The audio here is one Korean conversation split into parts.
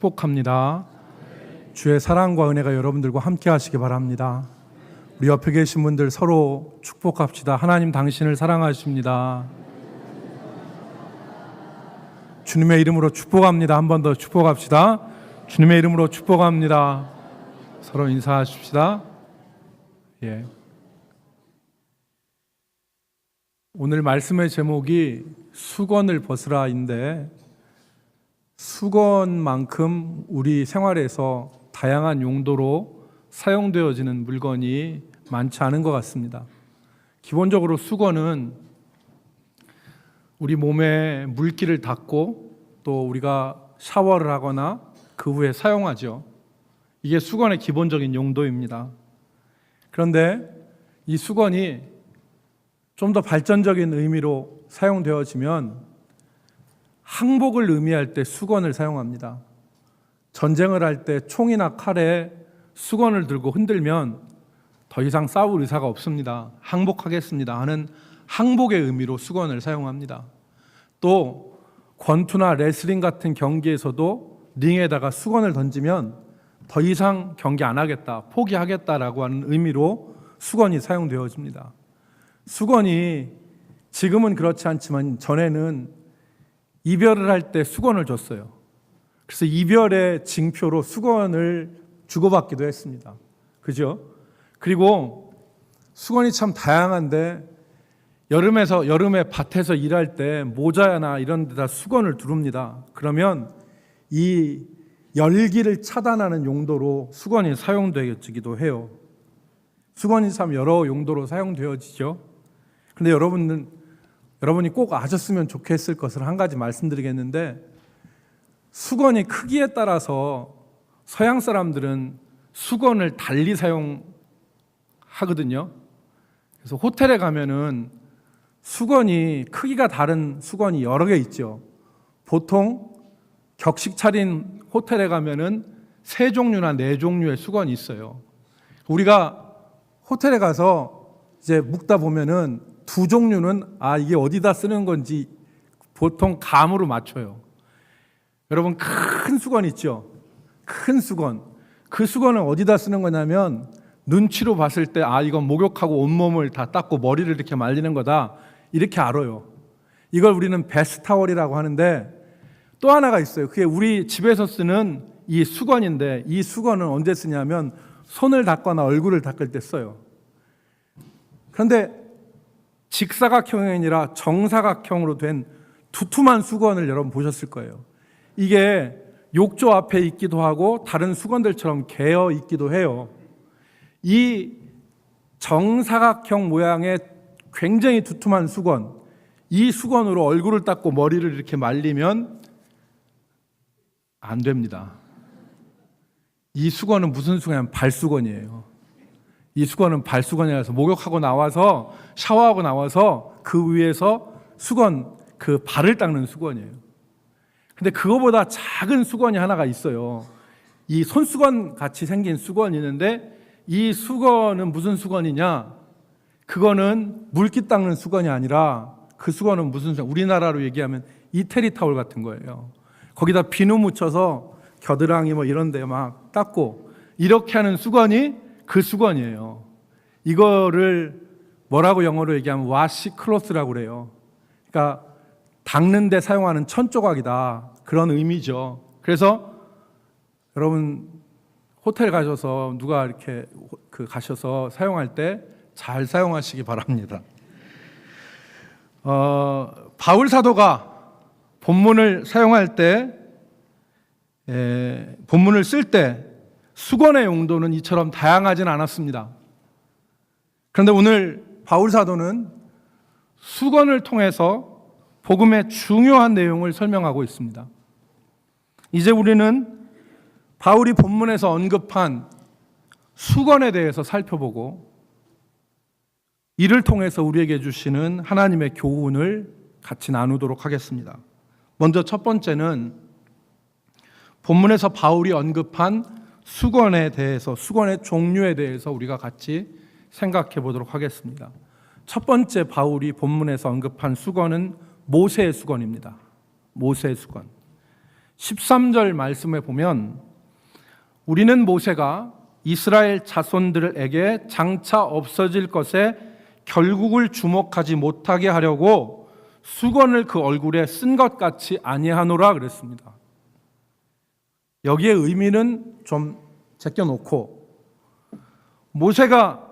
축복합니다. 주의 사랑과 은혜가 여러분들과 함께 하시기 바랍니다. 우리 옆에 계신 분들 서로 축복합시다. 하나님 당신을 사랑하십니다. 주님의 이름으로 축복합니다. 한 번 더 축복합시다. 주님의 이름으로 축복합니다. 서로 인사하십시다. 예. 오늘 말씀의 제목이 수건을 벗으라인데, 수건만큼 우리 생활에서 다양한 용도로 사용되어지는 물건이 많지 않은 것 같습니다. 기본적으로 수건은 우리 몸에 물기를 닦고 또 우리가 샤워를 하거나 그 후에 사용하죠. 이게 수건의 기본적인 용도입니다. 그런데 이 수건이 좀 더 발전적인 의미로 사용되어지면 항복을 의미할 때 수건을 사용합니다. 전쟁을 할 때 총이나 칼에 수건을 들고 흔들면 더 이상 싸울 의사가 없습니다. 항복하겠습니다 하는 항복의 의미로 수건을 사용합니다. 또 권투나 레슬링 같은 경기에서도 링에다가 수건을 던지면 더 이상 경기 안 하겠다, 포기하겠다라고 하는 의미로 수건이 사용되어집니다. 수건이 지금은 그렇지 않지만 전에는 이별을 할 때 수건을 줬어요. 그래서 이별의 징표로 수건을 주고받기도 했습니다. 그죠? 그리고 수건이 참 다양한데 여름에 밭에서 일할 때 모자나 이런 데다 수건을 두릅니다. 그러면 이 열기를 차단하는 용도로 수건이 사용되어지기도 해요. 수건이 참 여러 용도로 사용되어지죠. 그런데 여러분이 꼭 아셨으면 좋겠을 것을 한 가지 말씀드리겠는데, 수건이 크기에 따라서 서양 사람들은 수건을 달리 사용하거든요. 그래서 호텔에 가면은 수건이 크기가 다른 수건이 여러 개 있죠. 보통 격식 차린 호텔에 가면은 3종류나 4종류의 수건이 있어요. 우리가 호텔에 가서 이제 묵다 보면은 2종류는 이게 어디다 쓰는 건지 보통 감으로 맞춰요. 여러분, 큰 수건 있죠? 큰 수건. 그 수건은 어디다 쓰는 거냐면 눈치로 봤을 때 이건 목욕하고 온몸을 다 닦고 머리를 이렇게 말리는 거다, 이렇게 알아요. 이걸 우리는 베스타월이라고 하는데, 또 하나가 있어요. 그게 우리 집에서 쓰는 이 수건인데, 이 수건은 언제 쓰냐면 손을 닦거나 얼굴을 닦을 때 써요. 그런데 직사각형이 아니라 정사각형으로 된 두툼한 수건을 여러분 보셨을 거예요. 이게 욕조 앞에 있기도 하고 다른 수건들처럼 개어 있기도 해요. 이 정사각형 모양의 굉장히 두툼한 수건, 이 수건으로 얼굴을 닦고 머리를 이렇게 말리면 안 됩니다. 이 수건은 무슨 수건이냐면 발수건이에요. 이 수건은 발수건이라서 목욕하고 나와서 샤워하고 나와서 그 위에서 수건, 그 발을 닦는 수건이에요. 근데 그거보다 작은 수건이 하나가 있어요. 이 손수건 같이 생긴 수건이 있는데, 이 수건은 무슨 수건이냐? 그거는 물기 닦는 수건이 아니라, 그 수건은 무슨 수건? 우리나라로 얘기하면 이태리 타올 같은 거예요. 거기다 비누 묻혀서 겨드랑이 이런 데 막 닦고 이렇게 하는 수건이 그 수건이에요. 이거를 뭐라고 영어로 얘기하면 와시 클로스라고 그래요. 그러니까 닦는 데 사용하는 천조각이다, 그런 의미죠. 그래서 여러분 호텔 가셔서 누가 이렇게 가셔서 사용할 때 잘 사용하시기 바랍니다. 바울 사도가 본문을 사용할 때, 본문을 쓸 때 수건의 용도는 이처럼 다양하진 않았습니다. 그런데 오늘 바울 사도는 수건을 통해서 복음의 중요한 내용을 설명하고 있습니다. 이제 우리는 바울이 본문에서 언급한 수건에 대해서 살펴보고, 이를 통해서 우리에게 주시는 하나님의 교훈을 같이 나누도록 하겠습니다. 먼저 첫 번째는 본문에서 바울이 언급한 수건에 대해서, 수건의 종류에 대해서 우리가 같이 생각해 보도록 하겠습니다. 첫 번째 바울이 본문에서 언급한 수건은 모세의 수건입니다. 모세의 수건. 13절 말씀에 보면 우리는 모세가 이스라엘 자손들에게 장차 없어질 것에 결국을 주목하지 못하게 하려고 수건을 그 얼굴에 쓴 것 같이 아니하노라 그랬습니다. 여기에 의미는 좀 제껴놓고, 모세가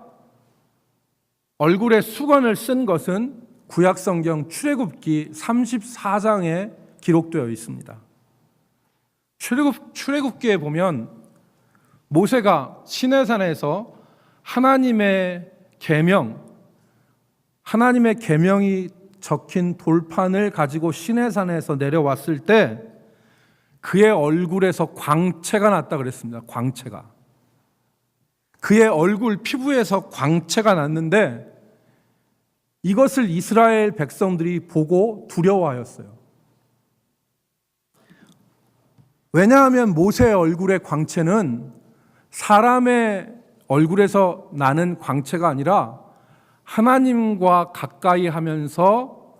얼굴에 수건을 쓴 것은 구약성경 출애굽기 34장에 기록되어 있습니다. 출애굽기에 보면 모세가 시내산에서 하나님의 계명이 적힌 돌판을 가지고 시내산에서 내려왔을 때 그의 얼굴에서 광채가 났다 그랬습니다. 광채가. 그의 얼굴 피부에서 광채가 났는데 이것을 이스라엘 백성들이 보고 두려워하였어요. 왜냐하면 모세의 얼굴의 광채는 사람의 얼굴에서 나는 광채가 아니라 하나님과 가까이 하면서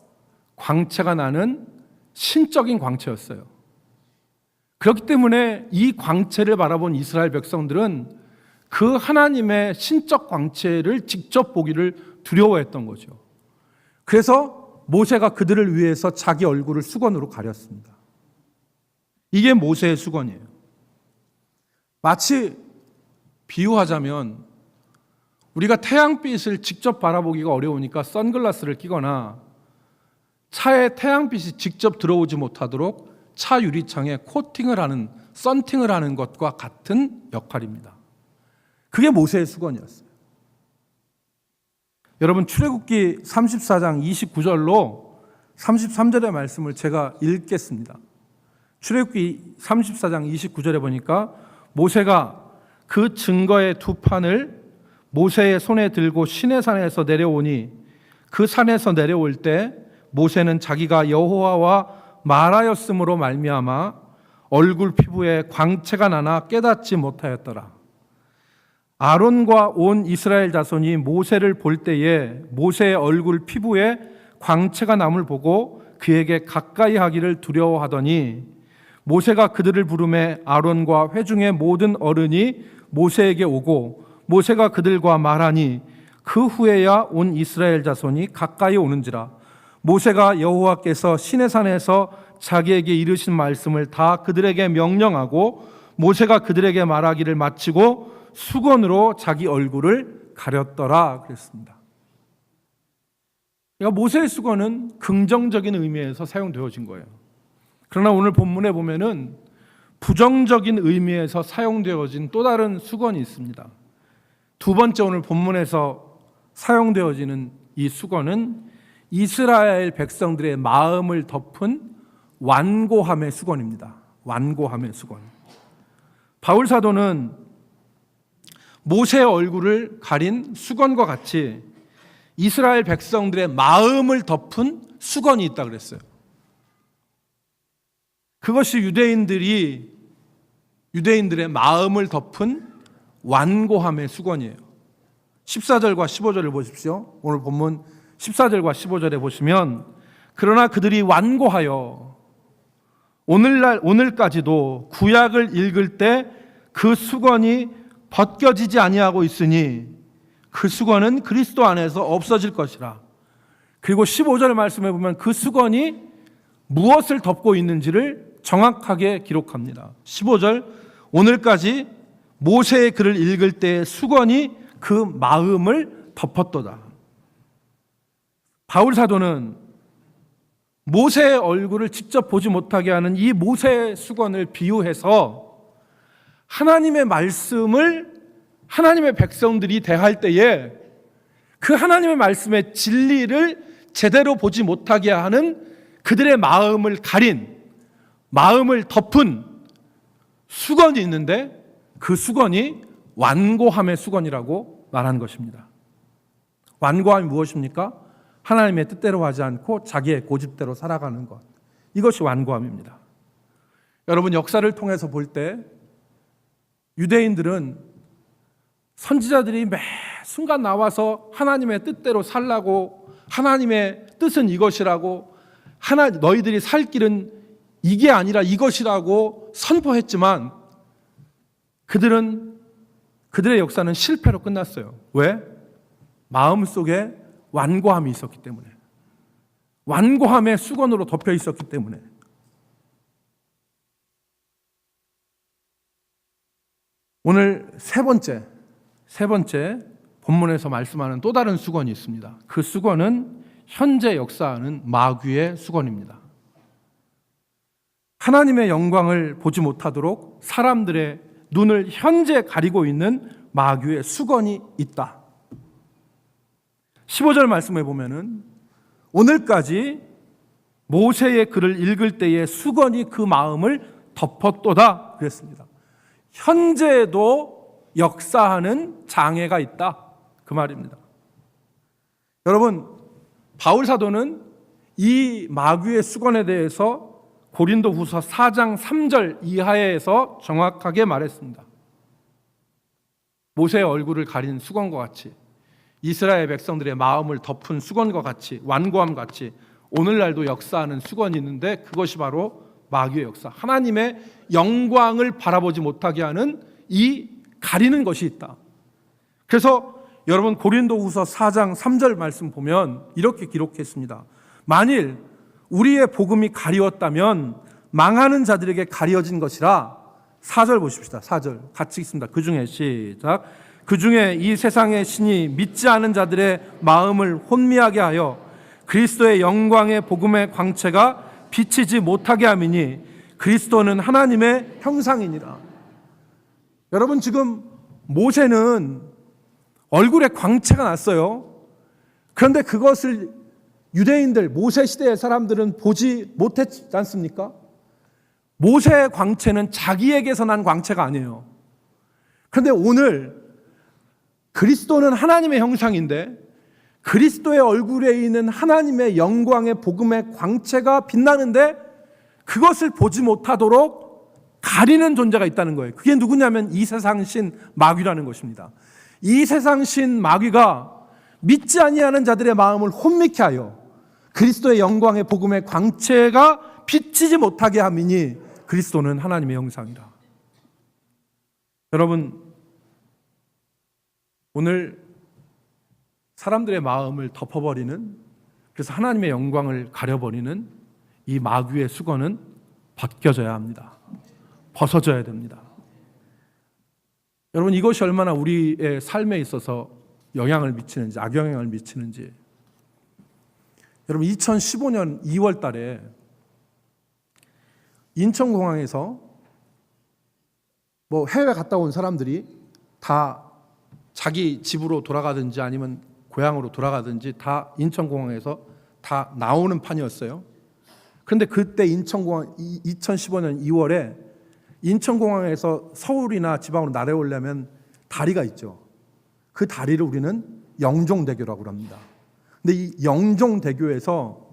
광채가 나는 신적인 광채였어요. 그렇기 때문에 이 광채를 바라본 이스라엘 백성들은 그 하나님의 신적 광채를 직접 보기를 두려워했던 거죠. 그래서 모세가 그들을 위해서 자기 얼굴을 수건으로 가렸습니다. 이게 모세의 수건이에요. 마치 비유하자면 우리가 태양빛을 직접 바라보기가 어려우니까 선글라스를 끼거나 차에 태양빛이 직접 들어오지 못하도록 차 유리창에 썬팅을 하는 것과 같은 역할입니다. 그게 모세의 수건이었어요. 여러분, 출애굽기 34장 29절로 33절의 말씀을 제가 읽겠습니다. 출애굽기 34장 29절에 보니까 모세가 그 증거의 두 판을 모세의 손에 들고 시내산에서 내려오니 그 산에서 내려올 때 모세는 자기가 여호와와 말하였으므로 말미암아 얼굴 피부에 광채가 나나 깨닫지 못하였더라. 아론과 온 이스라엘 자손이 모세를 볼 때에 모세의 얼굴 피부에 광채가 남을 보고 그에게 가까이 하기를 두려워하더니 모세가 그들을 부르매 아론과 회중의 모든 어른이 모세에게 오고 모세가 그들과 말하니 그 후에야 온 이스라엘 자손이 가까이 오는지라. 모세가 여호와께서 시내산에서 자기에게 이르신 말씀을 다 그들에게 명령하고 모세가 그들에게 말하기를 마치고 수건으로 자기 얼굴을 가렸더라 그랬습니다. 그러니까 모세의 수건은 긍정적인 의미에서 사용되어진 거예요. 그러나 오늘 본문에 보면은 부정적인 의미에서 사용되어진 또 다른 수건이 있습니다. 두 번째 오늘 본문에서 사용되어지는 이 수건은 이스라엘 백성들의 마음을 덮은 완고함의 수건입니다. 완고함의 수건. 바울 사도는 모세의 얼굴을 가린 수건과 같이 이스라엘 백성들의 마음을 덮은 수건이 있다 그랬어요. 그것이 유대인들의 마음을 덮은 완고함의 수건이에요. 14절과 15절을 보십시오. 오늘 본문 14절과 15절에 보시면 그러나 그들이 완고하여 오늘까지도 구약을 읽을 때 그 수건이 벗겨지지 아니하고 있으니 그 수건은 그리스도 안에서 없어질 것이라. 그리고 15절 말씀에 보면 그 수건이 무엇을 덮고 있는지를 정확하게 기록합니다. 15절 오늘까지 모세의 글을 읽을 때 수건이 그 마음을 덮었도다. 바울 사도는 모세의 얼굴을 직접 보지 못하게 하는 이 모세의 수건을 비유해서 하나님의 말씀을 하나님의 백성들이 대할 때에 그 하나님의 말씀의 진리를 제대로 보지 못하게 하는 그들의 마음을 가린, 마음을 덮은 수건이 있는데 그 수건이 완고함의 수건이라고 말한 것입니다. 완고함이 무엇입니까? 하나님의 뜻대로 하지 않고 자기의 고집대로 살아가는 것. 이것이 완고함입니다. 여러분, 역사를 통해서 볼 때 유대인들은 선지자들이 매 순간 나와서 하나님의 뜻대로 살라고, 하나님의 뜻은 이것이라고, 너희들이 살 길은 이게 아니라 이것이라고 선포했지만 그들의 역사는 실패로 끝났어요. 왜? 마음속에 완고함이 있었기 때문에. 완고함의 수건으로 덮여 있었기 때문에. 오늘 세 번째 본문에서 말씀하는 또 다른 수건이 있습니다. 그 수건은 현재 역사하는 마귀의 수건입니다. 하나님의 영광을 보지 못하도록 사람들의 눈을 현재 가리고 있는 마귀의 수건이 있다. 15절 말씀에 보면은 오늘까지 모세의 글을 읽을 때에 수건이 그 마음을 덮었도다 그랬습니다. 현재에도 역사하는 장애가 있다 그 말입니다. 여러분, 바울 사도는 이 마귀의 수건에 대해서 고린도후서 4장 3절 이하에서 정확하게 말했습니다. 모세의 얼굴을 가린 수건과 같이, 이스라엘 백성들의 마음을 덮은 수건과 같이, 완고함 같이 오늘날도 역사하는 수건이 있는데 그것이 바로 마귀의 역사, 하나님의 영광을 바라보지 못하게 하는 이 가리는 것이 있다. 그래서 여러분, 고린도후서 4장 3절 말씀 보면 이렇게 기록했습니다. 만일 우리의 복음이 가리웠다면 망하는 자들에게 가려진 것이라. 4절 보십시다. 4절 같이 읽습니다. 그 중에 시작. 그 중에 이 세상의 신이 믿지 않은 자들의 마음을 혼미하게 하여 그리스도의 영광의 복음의 광채가 비치지 못하게 함이니 그리스도는 하나님의 형상이니라. 여러분, 지금 모세는 얼굴에 광채가 났어요. 그런데 그것을 유대인들, 모세 시대의 사람들은 보지 못했지 않습니까? 모세의 광채는 자기에게서 난 광채가 아니에요. 그런데 오늘 그리스도는 하나님의 형상인데 그리스도의 얼굴에 있는 하나님의 영광의 복음의 광채가 빛나는데 그것을 보지 못하도록 가리는 존재가 있다는 거예요. 그게 누구냐면 이 세상 신 마귀라는 것입니다. 이 세상 신 마귀가 믿지 아니하는 자들의 마음을 혼미케 하여 그리스도의 영광의 복음의 광채가 비치지 못하게 함이니 그리스도는 하나님의 형상이라. 여러분, 오늘 사람들의 마음을 덮어버리는, 그래서 하나님의 영광을 가려버리는 이 마귀의 수건은 벗겨져야 합니다. 벗어져야 됩니다. 여러분, 이것이 얼마나 우리의 삶에 있어서 영향을 미치는지, 악영향을 미치는지. 여러분, 2015년 2월 달에 인천공항에서 해외 갔다 온 사람들이 다 자기 집으로 돌아가든지 아니면 고향으로 돌아가든지 다 인천공항에서 다 나오는 판이었어요. 그런데 그때 인천공항 2015년 2월에 인천공항에서 서울이나 지방으로 날아오려면 다리가 있죠. 그 다리를 우리는 영종대교라고 합니다. 근데 이 영종대교에서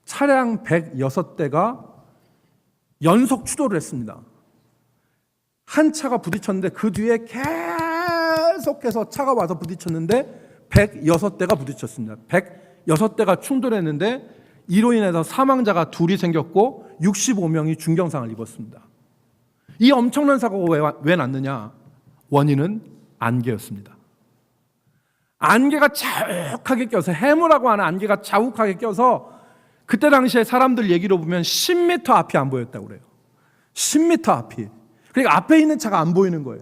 차량 106대가 연속 추돌을 했습니다. 한 차가 부딪혔는데 그 뒤에 계속해서 차가 와서 부딪혔는데 106대가 부딪혔습니다. 106대가 충돌했는데 이로 인해서 사망자가 둘이 생겼고 65명이 중경상을 입었습니다. 이 엄청난 사고가 왜 났느냐? 원인은 안개였습니다. 안개가 자욱하게 껴서, 해무라고 하는 안개가 자욱하게 껴서 그때 당시에 사람들 얘기로 보면 10m 앞이 안 보였다고 그래요. 10m 앞이. 그러니까 앞에 있는 차가 안 보이는 거예요.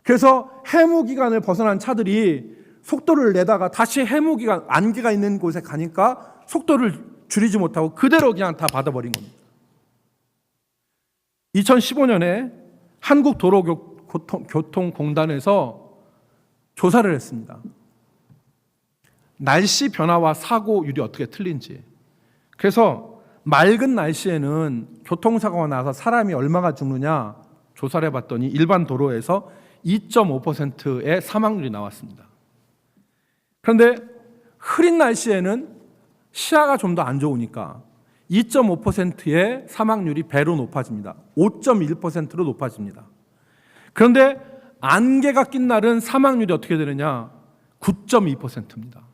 그래서 해무기간을 벗어난 차들이 속도를 내다가 다시 해무기간, 안개가 있는 곳에 가니까 속도를 줄이지 못하고 그대로 그냥 다 받아버린 겁니다. 2015년에 한국도로교통공단에서 조사를 했습니다. 날씨 변화와 사고율이 어떻게 틀린지. 그래서 맑은 날씨에는 교통사고가 나서 사람이 얼마가 죽느냐 조사를 해봤더니 일반 도로에서 2.5%의 사망률이 나왔습니다. 그런데 흐린 날씨에는 시야가 좀 더 안 좋으니까 2.5%의 사망률이 배로 높아집니다. 5.1%로 높아집니다. 그런데 안개가 낀 날은 사망률이 어떻게 되느냐? 9.2%입니다.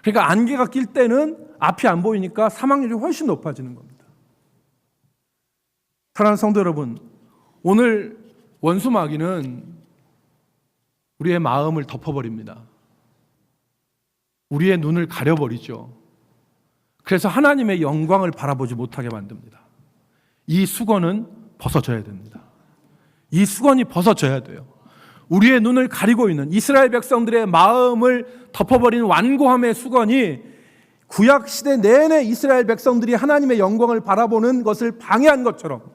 그러니까 안개가 낄 때는 앞이 안 보이니까 사망률이 훨씬 높아지는 겁니다. 사랑하는 성도 여러분, 오늘 원수 마귀는 우리의 마음을 덮어버립니다. 우리의 눈을 가려버리죠. 그래서 하나님의 영광을 바라보지 못하게 만듭니다. 이 수건은 벗어져야 됩니다. 이 수건이 벗어져야 돼요. 우리의 눈을 가리고 있는 이스라엘 백성들의 마음을 덮어버린 완고함의 수건이 구약 시대 내내 이스라엘 백성들이 하나님의 영광을 바라보는 것을 방해한 것처럼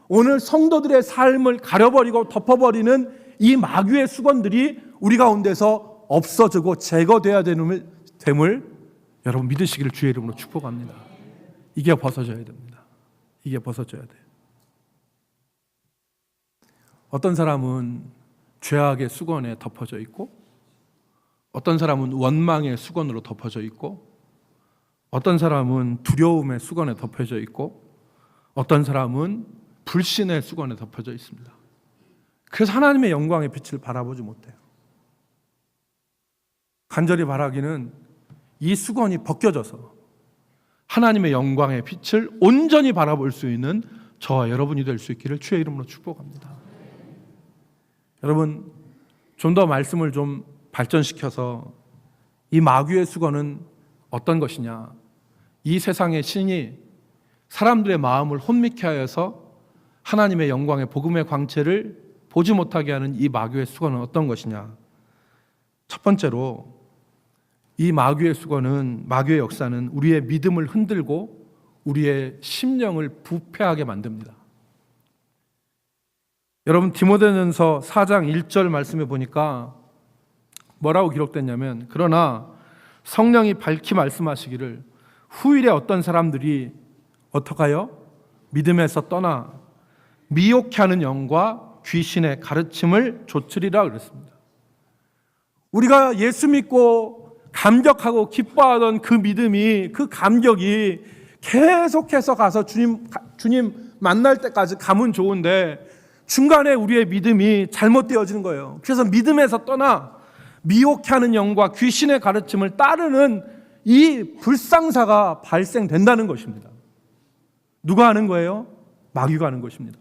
오늘 성도들의 삶을 가려버리고 덮어버리는 이 마귀의 수건들이 우리 가운데서 없어지고 제거되어야 됨을 여러분 믿으시기를 주의 이름으로 축복합니다. 이게 벗어져야 됩니다. 이게 벗어져야 돼요. 어떤 사람은 죄악의 수건에 덮어져 있고, 어떤 사람은 원망의 수건으로 덮어져 있고, 어떤 사람은 두려움의 수건에 덮여져 있고, 어떤 사람은 불신의 수건에 덮여져 있습니다. 그래서 하나님의 영광의 빛을 바라보지 못해요. 간절히 바라기는 이 수건이 벗겨져서 하나님의 영광의 빛을 온전히 바라볼 수 있는 저와 여러분이 될 수 있기를 주의 이름으로 축복합니다. 여러분, 좀 더 말씀을 좀 발전시켜서 이 마귀의 수건은 어떤 것이냐? 이 세상의 신이 사람들의 마음을 혼미케 하여서 하나님의 영광의 복음의 광채를 보지 못하게 하는 이 마귀의 수건은 어떤 것이냐? 첫 번째로 이 마귀의 수건은, 마귀의 역사는 우리의 믿음을 흔들고 우리의 심령을 부패하게 만듭니다. 여러분, 디모데전서 4장 1절 말씀에 보니까 뭐라고 기록됐냐면, 그러나 성령이 밝히 말씀하시기를 후일에 어떤 사람들이 어떡하여? 믿음에서 떠나 미혹해 하는 영과 귀신의 가르침을 좇으리라 그랬습니다. 우리가 예수 믿고 감격하고 기뻐하던 그 믿음이, 그 감격이 계속해서 가서 주님 만날 때까지 가면 좋은데 중간에 우리의 믿음이 잘못되어지는 거예요. 그래서 믿음에서 떠나 미혹해 하는 영과 귀신의 가르침을 따르는 이 불상사가 발생된다는 것입니다. 누가 하는 거예요? 마귀가 하는 것입니다.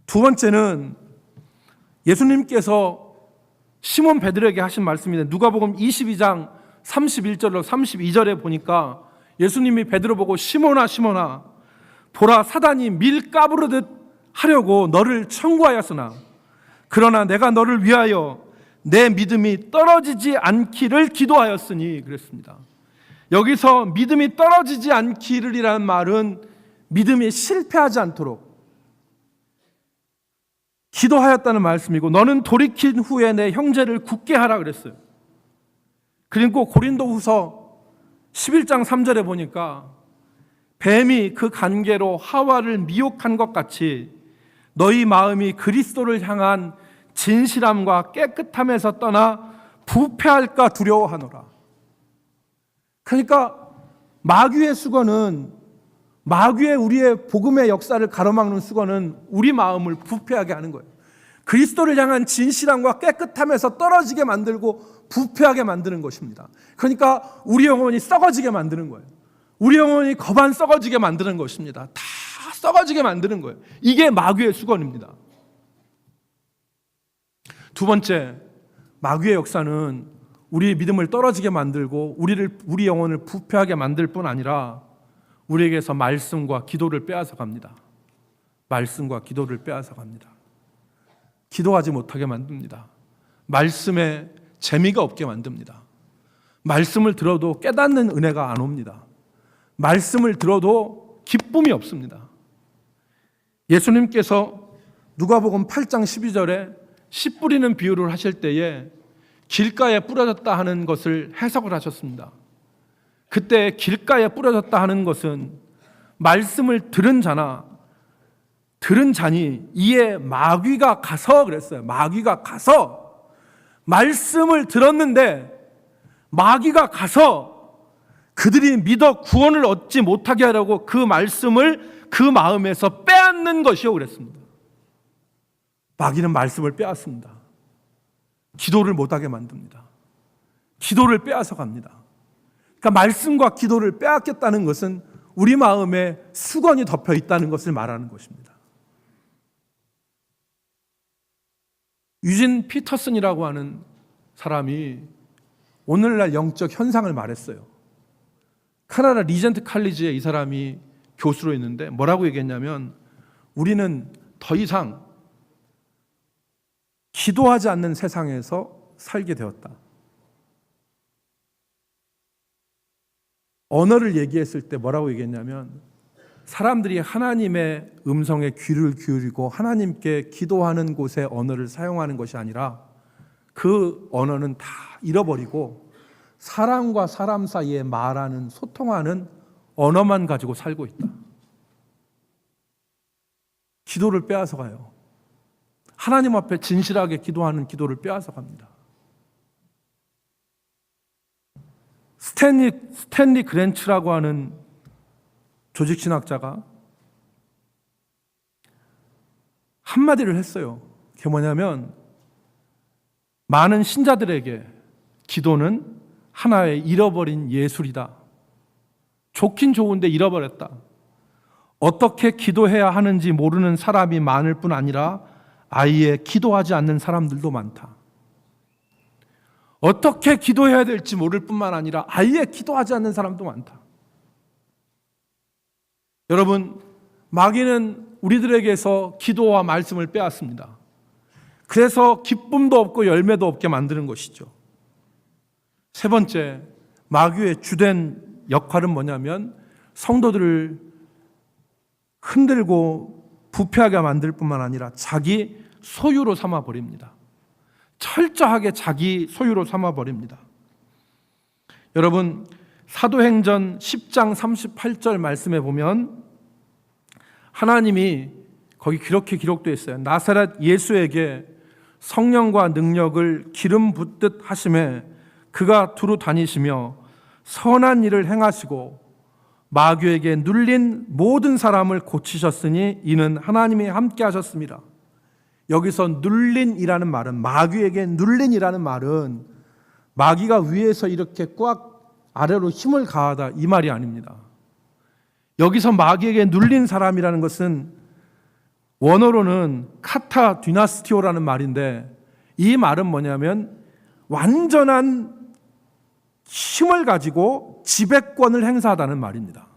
두 번째는 예수님께서 시몬 베드로에게 하신 말씀인데, 누가복음 22장 31절로 32절에 보니까 예수님이 베드로 보고 시몬아 시몬아 보라, 사단이 밀 까부르듯 하려고 너를 청구하였으나 그러나 내가 너를 위하여 내 믿음이 떨어지지 않기를 기도하였으니 그랬습니다. 여기서 믿음이 떨어지지 않기를이라는 말은 믿음이 실패하지 않도록 기도하였다는 말씀이고, 너는 돌이킨 후에 내 형제를 굳게 하라 그랬어요. 그리고 고린도후서 11장 3절에 보니까 뱀이 그 관계로 하와를 미혹한 것 같이 너희 마음이 그리스도를 향한 진실함과 깨끗함에서 떠나 부패할까 두려워하노라. 그러니까 마귀의 수건은, 마귀의 우리의 복음의 역사를 가로막는 수건은 우리 마음을 부패하게 하는 거예요. 그리스도를 향한 진실함과 깨끗함에서 떨어지게 만들고 부패하게 만드는 것입니다. 그러니까 우리 영혼이 썩어지게 만드는 거예요. 우리 영혼이 거반 썩어지게 만드는 것입니다. 다 썩어지게 만드는 거예요. 이게 마귀의 수건입니다. 두 번째, 마귀의 역사는 우리의 믿음을 떨어지게 만들고 우리 영혼을 부패하게 만들 뿐 아니라 우리에게서 말씀과 기도를 빼앗아 갑니다. 말씀과 기도를 빼앗아 갑니다. 기도하지 못하게 만듭니다. 말씀에 재미가 없게 만듭니다. 말씀을 들어도 깨닫는 은혜가 안 옵니다. 말씀을 들어도 기쁨이 없습니다. 예수님께서 누가복음 8장 12절에 씨 뿌리는 비유를 하실 때에 길가에 뿌려졌다 하는 것을 해석을 하셨습니다. 그때 길가에 뿌려졌다 하는 것은 말씀을 들은 자니 이에 마귀가 가서 그랬어요. 마귀가 가서 말씀을 들었는데 마귀가 가서 그들이 믿어 구원을 얻지 못하게 하려고 그 말씀을 그 마음에서 빼앗는 것이요 그랬습니다. 마귀는 말씀을 빼앗습니다. 기도를 못하게 만듭니다. 기도를 빼앗아 갑니다. 그러니까 말씀과 기도를 빼앗겼다는 것은 우리 마음에 수건이 덮여 있다는 것을 말하는 것입니다. 유진 피터슨이라고 하는 사람이 오늘날 영적 현상을 말했어요. 캐나다 리젠트 칼리지에 이 사람이 교수로 있는데 뭐라고 얘기했냐면, 우리는 더 이상 기도하지 않는 세상에서 살게 되었다. 언어를 얘기했을 때 뭐라고 얘기했냐면, 사람들이 하나님의 음성에 귀를 기울이고 하나님께 기도하는 곳에 언어를 사용하는 것이 아니라 그 언어는 다 잃어버리고 사람과 사람 사이에 말하는, 소통하는 언어만 가지고 살고 있다. 기도를 빼앗아 가요. 하나님 앞에 진실하게 기도하는 기도를 빼앗아 갑니다. 스탠리 그랜츠라고 하는 조직신학자가 한마디를 했어요. 그게 뭐냐면, 많은 신자들에게 기도는 하나의 잃어버린 예술이다. 좋긴 좋은데 잃어버렸다. 어떻게 기도해야 하는지 모르는 사람이 많을 뿐 아니라 아예 기도하지 않는 사람들도 많다. 어떻게 기도해야 될지 모를 뿐만 아니라 아예 기도하지 않는 사람도 많다. 여러분, 마귀는 우리들에게서 기도와 말씀을 빼앗습니다. 그래서 기쁨도 없고 열매도 없게 만드는 것이죠. 세 번째, 마귀의 주된 역할은 뭐냐면 성도들을 흔들고 부패하게 만들 뿐만 아니라 자기 소유로 삼아버립니다. 철저하게 자기 소유로 삼아버립니다. 여러분, 사도행전 10장 38절 말씀에 보면 하나님이 거기 그렇게 기록되어 있어요. 나사렛 예수에게 성령과 능력을 기름 붓듯 하심에 그가 두루 다니시며 선한 일을 행하시고 마귀에게 눌린 모든 사람을 고치셨으니 이는 하나님이 함께 하셨습니다. 여기서 눌린이라는 말은, 마귀에게 눌린이라는 말은 마귀가 위에서 이렇게 꽉 아래로 힘을 가하다, 이 말이 아닙니다. 여기서 마귀에게 눌린 사람이라는 것은 원어로는 카타 디나스티오라는 말인데, 이 말은 뭐냐면 완전한 힘을 가지고 지배권을 행사하다는 말입니다.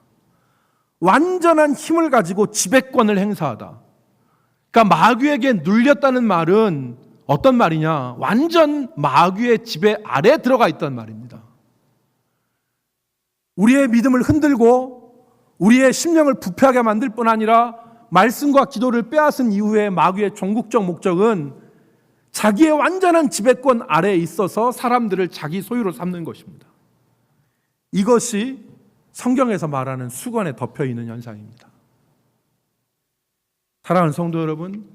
완전한 힘을 가지고 지배권을 행사하다. 그러니까 마귀에게 눌렸다는 말은 어떤 말이냐? 완전 마귀의 지배 아래 들어가 있단 말입니다. 우리의 믿음을 흔들고 우리의 심령을 부패하게 만들 뿐 아니라 말씀과 기도를 빼앗은 이후에 마귀의 종국적 목적은 자기의 완전한 지배권 아래에 있어서 사람들을 자기 소유로 삼는 것입니다. 이것이 성경에서 말하는 수건에 덮여있는 현상입니다. 사랑하는 성도 여러분,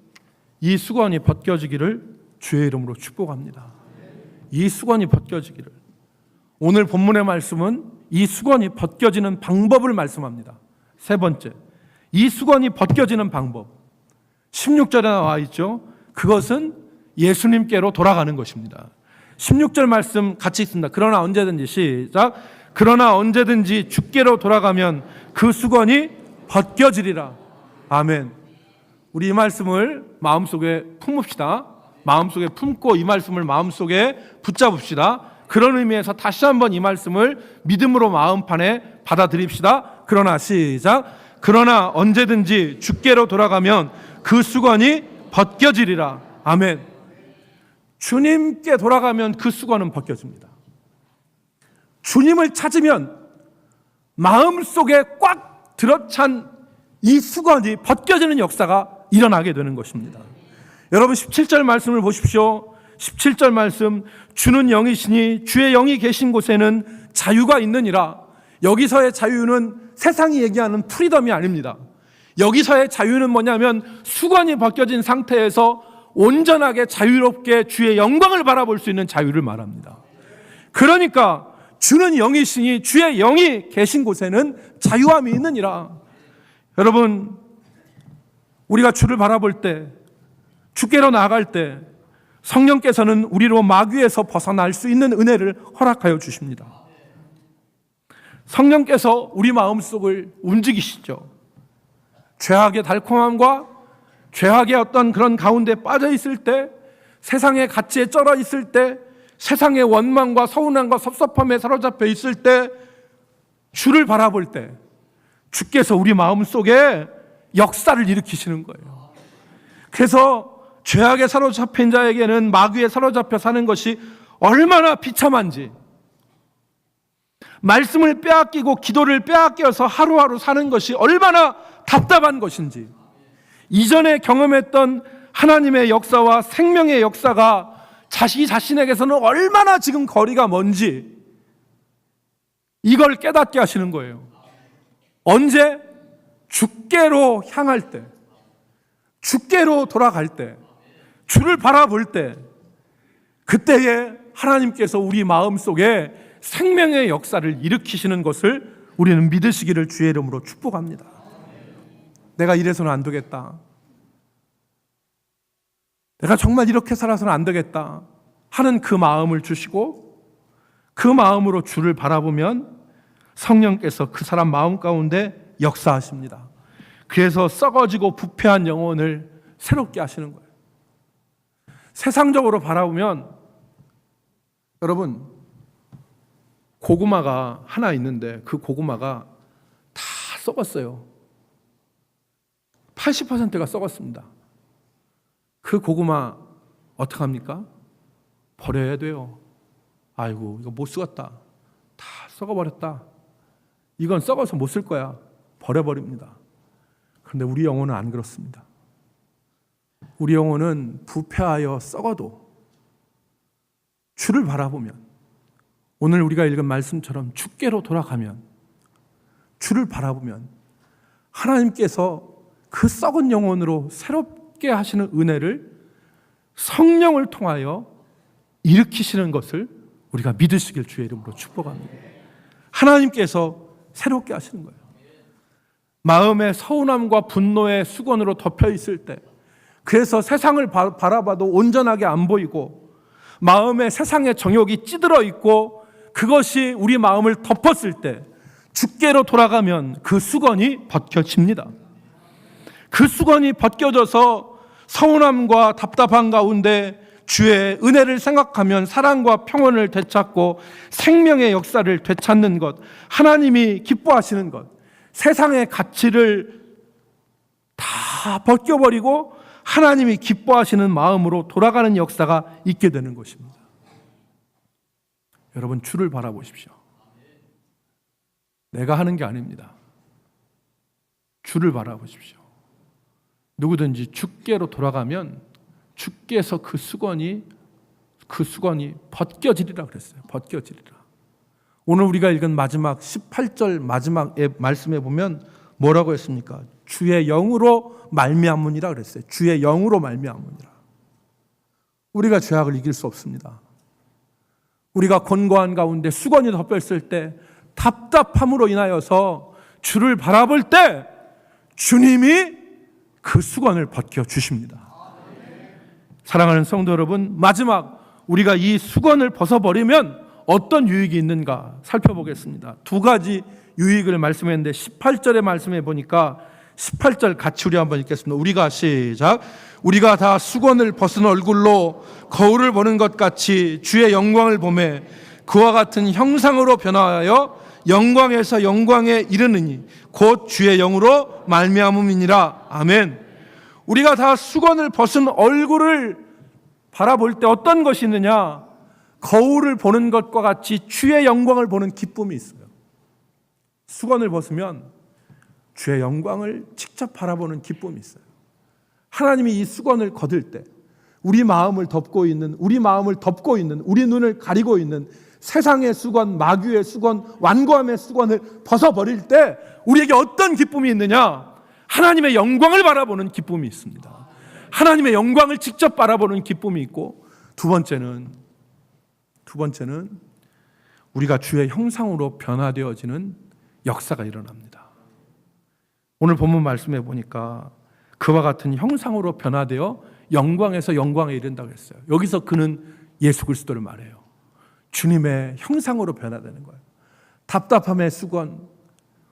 이 수건이 벗겨지기를 주의 이름으로 축복합니다. 이 수건이 벗겨지기를. 오늘 본문의 말씀은 이 수건이 벗겨지는 방법을 말씀합니다. 세 번째, 이 수건이 벗겨지는 방법. 16절에 나와 있죠. 그것은 예수님께로 돌아가는 것입니다. 16절 말씀 같이 있습니다. 그러나 언제든지, 시작. 그러나 언제든지 주께로 돌아가면 그 수건이 벗겨지리라. 아멘. 우리 이 말씀을 마음속에 품읍시다. 마음속에 품고 이 말씀을 마음속에 붙잡읍시다. 그런 의미에서 다시 한번 이 말씀을 믿음으로 마음판에 받아들입시다. 그러나, 시작. 그러나 언제든지 주께로 돌아가면 그 수건이 벗겨지리라. 아멘. 주님께 돌아가면 그 수건은 벗겨집니다. 주님을 찾으면 마음속에 꽉 들어찬 이 수건이 벗겨지는 역사가 일어나게 되는 것입니다. 여러분, 17절 말씀을 보십시오. 17절 말씀, 주는 영이시니 주의 영이 계신 곳에는 자유가 있느니라. 여기서의 자유는 세상이 얘기하는 프리덤이 아닙니다. 여기서의 자유는 뭐냐면 수건이 벗겨진 상태에서 온전하게 자유롭게 주의 영광을 바라볼 수 있는 자유를 말합니다. 그러니까 주는 영이시니 주의 영이 계신 곳에는 자유함이 있느니라. 여러분, 우리가 주를 바라볼 때, 주께로 나아갈 때 성령께서는 우리로 마귀에서 벗어날 수 있는 은혜를 허락하여 주십니다. 성령께서 우리 마음속을 움직이시죠. 죄악의 달콤함과 죄악의 어떤 그런 가운데 빠져 있을 때 세상의 가치에 쩔어 있을 때, 세상의 원망과 서운함과 섭섭함에 사로잡혀 있을 때, 주를 바라볼 때 주께서 우리 마음속에 역사를 일으키시는 거예요. 그래서 죄악에 사로잡힌 자에게는 마귀에 사로잡혀 사는 것이 얼마나 비참한지, 말씀을 빼앗기고 기도를 빼앗겨서 하루하루 사는 것이 얼마나 답답한 것인지, 이전에 경험했던 하나님의 역사와 생명의 역사가 자기 자신에게서는 얼마나 지금 거리가 먼지, 이걸 깨닫게 하시는 거예요. 언제? 주께로 향할 때, 주께로 돌아갈 때, 주를 바라볼 때, 그때에 하나님께서 우리 마음속에 생명의 역사를 일으키시는 것을 우리는 믿으시기를 주의 이름으로 축복합니다. 내가 이래서는 안 되겠다, 내가 정말 이렇게 살아서는 안 되겠다 하는 그 마음을 주시고, 그 마음으로 주를 바라보면 성령께서 그 사람 마음 가운데 역사하십니다. 그래서 썩어지고 부패한 영혼을 새롭게 하시는 거예요. 세상적으로 바라보면, 여러분, 고구마가 하나 있는데 그 고구마가 다 썩었어요. 80%가 썩었습니다. 그 고구마 어떡합니까? 버려야 돼요. 아이고, 이거 못 쓰겠다, 다 썩어버렸다, 이건 썩어서 못 쓸 거야, 버려버립니다. 그런데 우리 영혼은 안 그렇습니다. 우리 영혼은 부패하여 썩어도 주를 바라보면, 오늘 우리가 읽은 말씀처럼 주께로 돌아가면, 주를 바라보면 하나님께서 그 썩은 영혼으로 새롭게 하시는 은혜를 성령을 통하여 일으키시는 것을 우리가 믿으시길 주의 이름으로 축복합니다. 하나님께서 새롭게 하시는 거예요. 마음의 서운함과 분노의 수건으로 덮여 있을 때, 그래서 세상을 바라봐도 온전하게 안 보이고 마음에 세상의 정욕이 찌들어 있고 그것이 우리 마음을 덮었을 때, 주께로 돌아가면 그 수건이 벗겨집니다. 그 수건이 벗겨져서 서운함과 답답한 가운데 주의 은혜를 생각하면 사랑과 평온을 되찾고 생명의 역사를 되찾는 것, 하나님이 기뻐하시는 것, 세상의 가치를 다 벗겨버리고 하나님이 기뻐하시는 마음으로 돌아가는 역사가 있게 되는 것입니다. 여러분, 주를 바라보십시오. 내가 하는 게 아닙니다. 주를 바라보십시오. 누구든지 주께로 돌아가면 주께서 그 수건이 벗겨지리라 그랬어요. 벗겨지리라. 오늘 우리가 읽은 마지막 18절 마지막의 말씀에 보면 뭐라고 했습니까? 주의 영으로 말미암으니라 그랬어요. 주의 영으로 말미암으니라. 우리가 죄악을 이길 수 없습니다. 우리가 곤고한 가운데 수건이 덮였을 때 답답함으로 인하여서 주를 바라볼 때 주님이 그 수건을 벗겨 주십니다. 사랑하는 성도 여러분, 마지막 우리가 이 수건을 벗어버리면 어떤 유익이 있는가 살펴보겠습니다. 두 가지 유익을 말씀했는데 18절의 말씀에 보니까 18절 같이 우리 한번 읽겠습니다. 우리가 시작. 우리가 다 수건을 벗은 얼굴로 거울을 보는 것 같이 주의 영광을 보매 그와 같은 형상으로 변화하여 영광에서 영광에 이르느니 곧 주의 영으로 말미암음이니라. 아멘. 우리가 다 수건을 벗은 얼굴을 바라볼 때 어떤 것이 있느냐? 거울을 보는 것과 같이 주의 영광을 보는 기쁨이 있어요. 수건을 벗으면 주의 영광을 직접 바라보는 기쁨이 있어요. 하나님이 이 수건을 거둘 때 우리 마음을 덮고 있는, 우리 눈을 가리고 있는 세상의 수건, 마귀의 수건, 완고함의 수건을 벗어버릴 때 우리에게 어떤 기쁨이 있느냐? 하나님의 영광을 바라보는 기쁨이 있습니다. 하나님의 영광을 직접 바라보는 기쁨이 있고, 두 번째는 우리가 주의 형상으로 변화되어지는 역사가 일어납니다. 오늘 본문 말씀해 보니까 그와 같은 형상으로 변화되어 영광에서 영광에 이른다고 했어요. 여기서 그는 예수 그리스도를 말해요. 주님의 형상으로 변화되는 거예요. 답답함의 수건,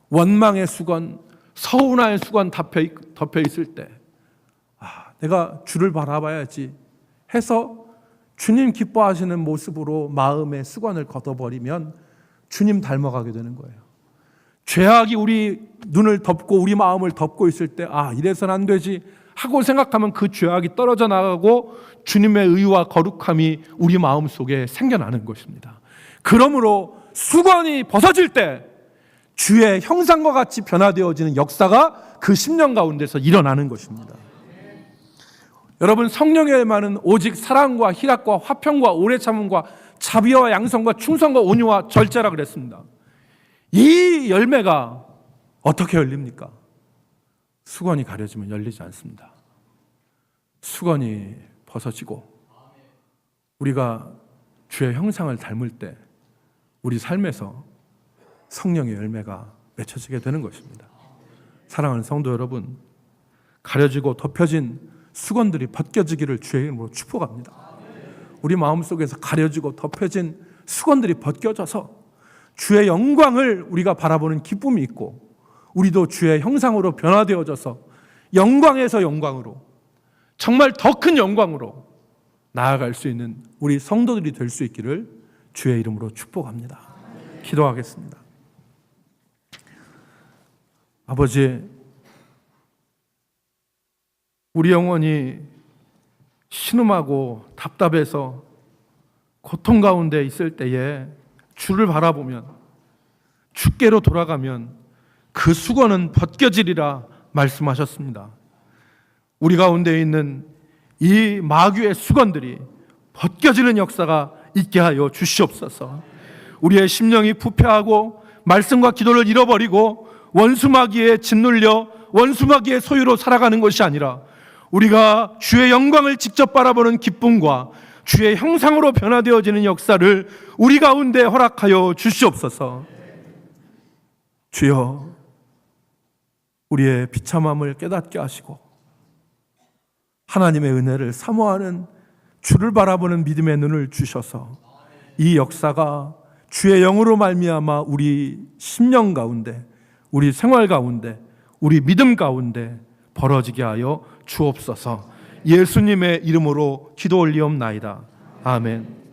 원망의 수건, 서운함의 수건 덮여 있을 때 내가 주를 바라봐야지 해서 주님 기뻐하시는 모습으로 마음의 수건을 걷어버리면 주님 닮아가게 되는 거예요. 죄악이 우리 눈을 덮고 우리 마음을 덮고 있을 때 이래서는 안 되지 하고 생각하면 그 죄악이 떨어져 나가고 주님의 의와 거룩함이 우리 마음 속에 생겨나는 것입니다. 그러므로 수건이 벗어질 때 주의 형상과 같이 변화되어지는 역사가 그 10년 가운데서 일어나는 것입니다. 여러분, 성령의 말은 오직 사랑과 희락과 화평과 오래 참음과 자비와 양성과 충성과 온유와 절제라 그랬습니다. 이 열매가 어떻게 열립니까? 수건이 가려지면 열리지 않습니다. 수건이 벗어지고 우리가 주의 형상을 닮을 때 우리 삶에서 성령의 열매가 맺혀지게 되는 것입니다. 사랑하는 성도 여러분, 가려지고 덮여진 수건들이 벗겨지기를 주의 이름으로 축복합니다. 우리 마음속에서 가려지고 덮여진 수건들이 벗겨져서 주의 영광을 우리가 바라보는 기쁨이 있고 우리도 주의 형상으로 변화되어져서 영광에서 영광으로 정말 더 큰 영광으로 나아갈 수 있는 우리 성도들이 될 수 있기를 주의 이름으로 축복합니다. 기도하겠습니다. 아버지, 우리 영혼이 신음하고 답답해서 고통 가운데 있을 때에 주를 바라보면 주께로 돌아가면 그 수건은 벗겨지리라 말씀하셨습니다. 우리 가운데 있는 이 마귀의 수건들이 벗겨지는 역사가 있게 하여 주시옵소서. 우리의 심령이 부패하고 말씀과 기도를 잃어버리고 원수마귀에 짓눌려 원수마귀의 소유로 살아가는 것이 아니라 우리가 주의 영광을 직접 바라보는 기쁨과 주의 형상으로 변화되어지는 역사를 우리 가운데 허락하여 주시옵소서. 주여, 우리의 비참함을 깨닫게 하시고 하나님의 은혜를 사모하는 주를 바라보는 믿음의 눈을 주셔서 이 역사가 주의 영으로 말미암아 우리 심령 가운데, 우리 생활 가운데, 우리 믿음 가운데 벌어지게 하여 주옵소서. 예수님의 이름으로 기도 올리옵나이다. 아멘.